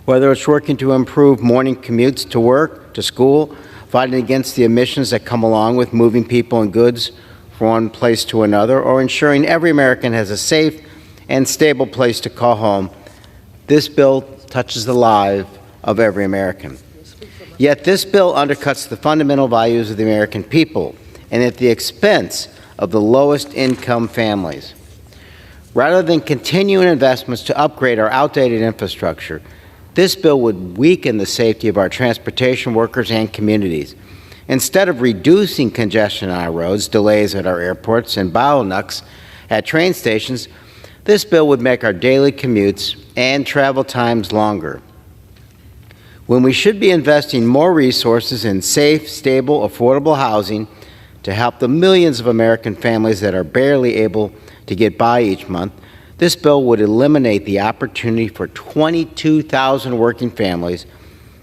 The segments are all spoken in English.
Whether it's working to improve morning commutes to work, to school, fighting against the emissions that come along with moving people and goods from one place to another, or ensuring every American has a safe and stable place to call home, this bill touches the lives of every American. Yet this bill undercuts the fundamental values of the American people, and at the expense of the lowest income families. Rather than continuing investments to upgrade our outdated infrastructure, this bill would weaken the safety of our transportation workers and communities. Instead of reducing congestion on our roads, delays at our airports, and bottlenecks at train stations, this bill would make our daily commutes and travel times longer. When we should be investing more resources in safe, stable, affordable housing to help the millions of American families that are barely able to get by each month, this bill would eliminate the opportunity for 22,000 working families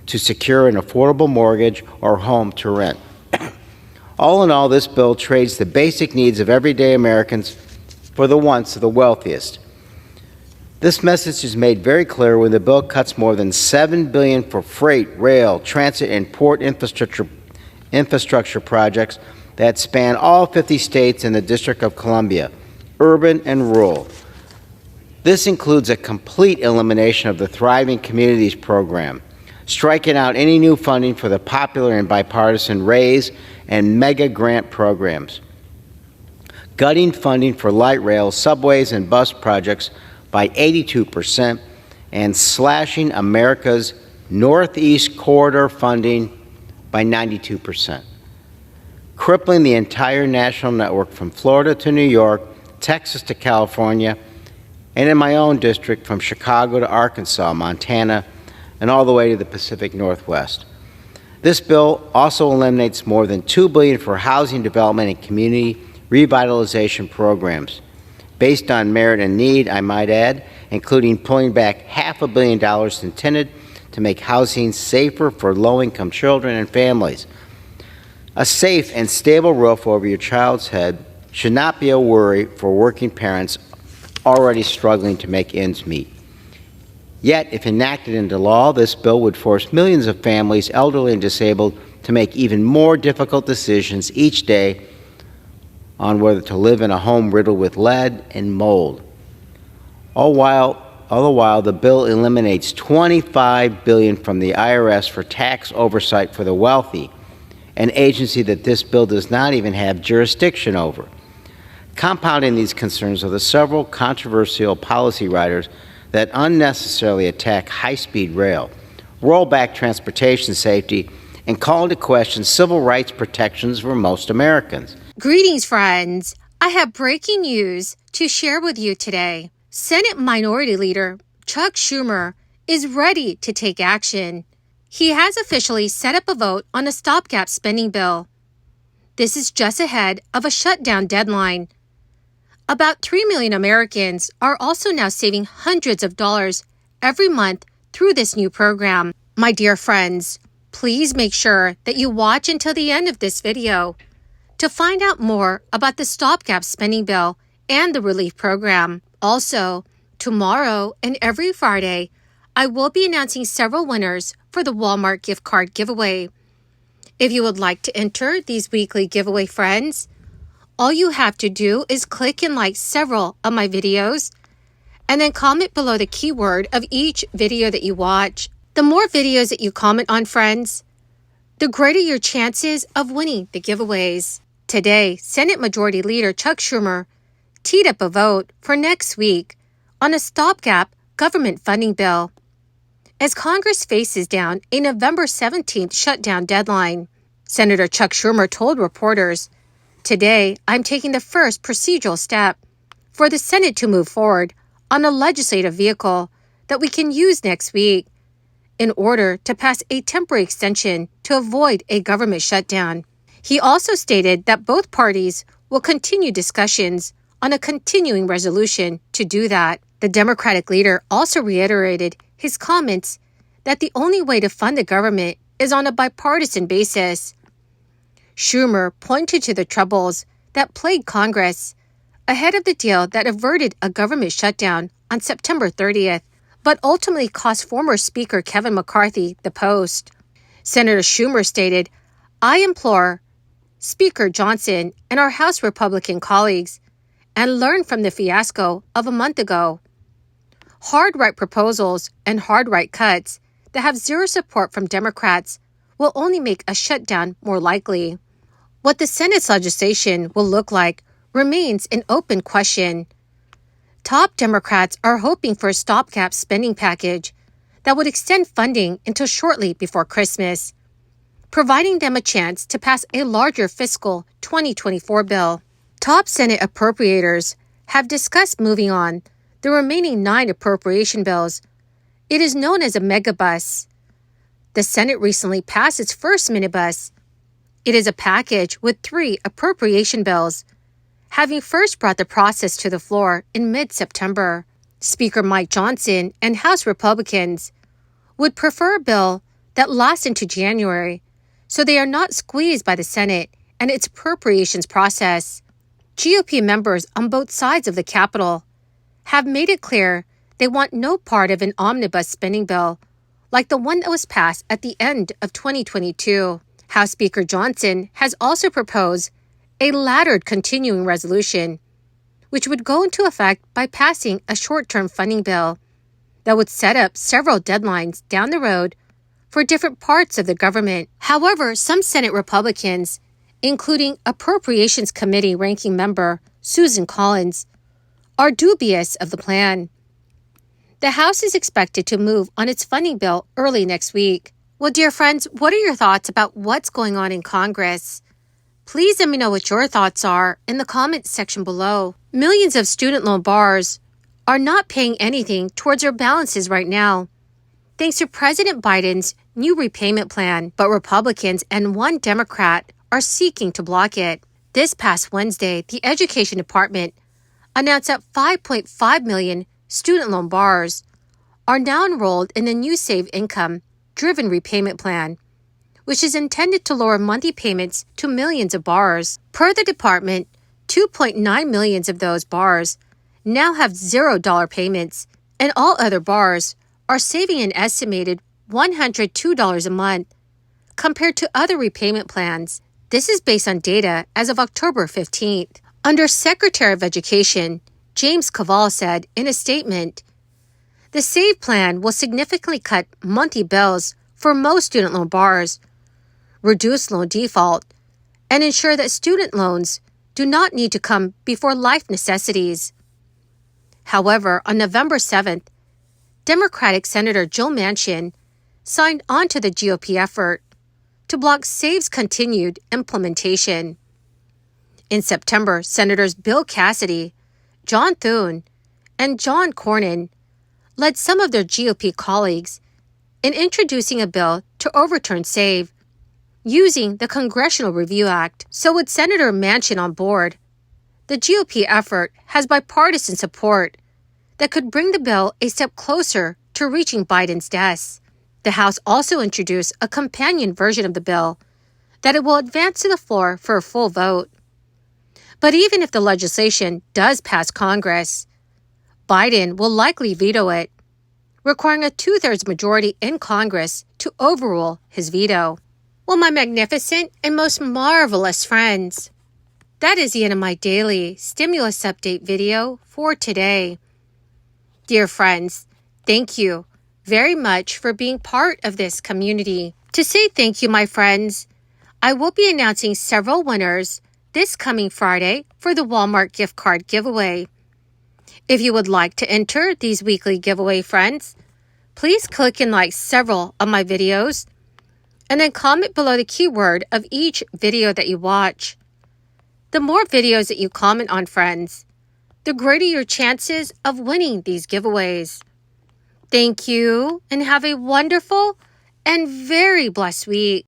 to secure an affordable mortgage or home to rent. All in all, this bill trades the basic needs of everyday Americans for the wants of the wealthiest. This message is made very clear when the bill cuts more than $7 billion for freight, rail, transit, and port infrastructure projects that span all 50 states and the District of Columbia, urban and rural. This includes a complete elimination of the Thriving Communities program, striking out any new funding for the popular and bipartisan RAISE and mega grant programs, gutting funding for light rail, subways, and bus projects by 82%, and slashing America's Northeast Corridor funding by 92%, crippling the entire national network from Florida to New York, Texas to California, and in my own district from Chicago to Arkansas, Montana, and all the way to the Pacific Northwest. This bill also eliminates more than $2 billion for housing development and community revitalization programs, based on merit and need, I might add, including pulling back $500 million intended to make housing safer for low-income children and families. A safe and stable roof over your child's head should not be a worry for working parents already struggling to make ends meet. Yet, if enacted into law, this bill would force millions of families, elderly and disabled, to make even more difficult decisions each day on whether to live in a home riddled with lead and mold. All the while, the bill eliminates $25 billion from the IRS for tax oversight for the wealthy, an agency that this bill does not even have jurisdiction over. Compounding these concerns are the several controversial policy riders that unnecessarily attack high-speed rail, roll back transportation safety, and call into question civil rights protections for most Americans. Greetings, friends. I have breaking news to share with you today. Senate Minority Leader Chuck Schumer is ready to take action. He has officially set up a vote on a stopgap spending bill. This is just ahead of a shutdown deadline. About 3 million Americans are also now saving hundreds of dollars every month through this new program. My dear friends, please make sure that you watch until the end of this video to find out more about the stopgap spending bill and the relief program. Also, tomorrow and every Friday, I will be announcing several winners for the Walmart gift card giveaway. If you would like to enter these weekly giveaway, friends, all you have to do is click and like several of my videos and then comment below the keyword of each video that you watch. The more videos that you comment on, friends, the greater your chances of winning the giveaways. Today, Senate Majority Leader Chuck Schumer teed up a vote for next week on a stopgap government funding bill as Congress faces down a November 17th shutdown deadline. Senator Chuck Schumer told reporters, "Today, I'm taking the first procedural step for the Senate to move forward on a legislative vehicle that we can use next week in order to pass a temporary extension to avoid a government shutdown." He also stated that both parties will continue discussions on a continuing resolution to do that. The Democratic leader also reiterated his comments that the only way to fund the government is on a bipartisan basis. Schumer pointed to the troubles that plagued Congress ahead of the deal that averted a government shutdown on September 30th. but ultimately cost former Speaker Kevin McCarthy the post. Senator Schumer stated, "I implore Speaker Johnson and our House Republican colleagues and learn from the fiasco of a month ago. Hard right proposals and hard right cuts that have zero support from Democrats will only make a shutdown more likely." What the Senate's legislation will look like remains an open question. Top Democrats are hoping for a stopgap spending package that would extend funding until shortly before Christmas, providing them a chance to pass a larger fiscal 2024 bill. Top Senate appropriators have discussed moving on the remaining 9 appropriation bills. It is known as a megabus. The Senate recently passed its first minibus. It is a package with 3 appropriation bills, having first brought the process to the floor in mid-September. Speaker Mike Johnson and House Republicans would prefer a bill that lasts into January, so they are not squeezed by the Senate and its appropriations process. GOP members on both sides of the Capitol have made it clear they want no part of an omnibus spending bill like the one that was passed at the end of 2022. House Speaker Johnson has also proposed a laddered continuing resolution, which would go into effect by passing a short-term funding bill that would set up several deadlines down the road for different parts of the government. However, some Senate Republicans, including Appropriations Committee ranking member Susan Collins, are dubious of the plan. The House is expected to move on its funding bill early next week. Well, dear friends, what are your thoughts about what's going on in Congress? Please let me know what your thoughts are in the comments section below. Millions of student loan borrowers are not paying anything towards their balances right now, thanks to President Biden's new repayment plan, but Republicans and one Democrat are seeking to block it. This past Wednesday, the Education Department announced that 5.5 million student loan borrowers are now enrolled in the new Save Income-driven repayment plan, which is intended to lower monthly payments to millions of borrowers. Per the department, 2.9 million of those borrowers now have $0 payments, and all other borrowers are saving an estimated $102 a month compared to other repayment plans. This is based on data as of October 15th. Under Secretary of Education, James Cavall said in a statement, "The SAVE plan will significantly cut monthly bills for most student loan borrowers, reduce loan default, and ensure that student loans do not need to come before life necessities." However, on November 7th, Democratic Senator Joe Manchin signed on to the GOP effort to block SAVE's continued implementation. In September, Senators Bill Cassidy, John Thune, and John Cornyn led some of their GOP colleagues in introducing a bill to overturn SAVE, using the Congressional Review Act. So with Senator Manchin on board, the GOP effort has bipartisan support that could bring the bill a step closer to reaching Biden's desk. The House also introduced a companion version of the bill that it will advance to the floor for a full vote. But even if the legislation does pass Congress, Biden will likely veto it, requiring a 2/3 majority in Congress to overrule his veto. Well, my magnificent and most marvelous friends, that is the end of my daily stimulus update video for today. Dear friends, thank you very much for being part of this community. To say thank you, my friends, I will be announcing several winners this coming Friday for the Walmart gift card giveaway. If you would like to enter these weekly giveaway, friends, please click and like several of my videos and then comment below the keyword of each video that you watch. The more videos that you comment on, friends, the greater your chances of winning these giveaways. Thank you and have a wonderful and very blessed week.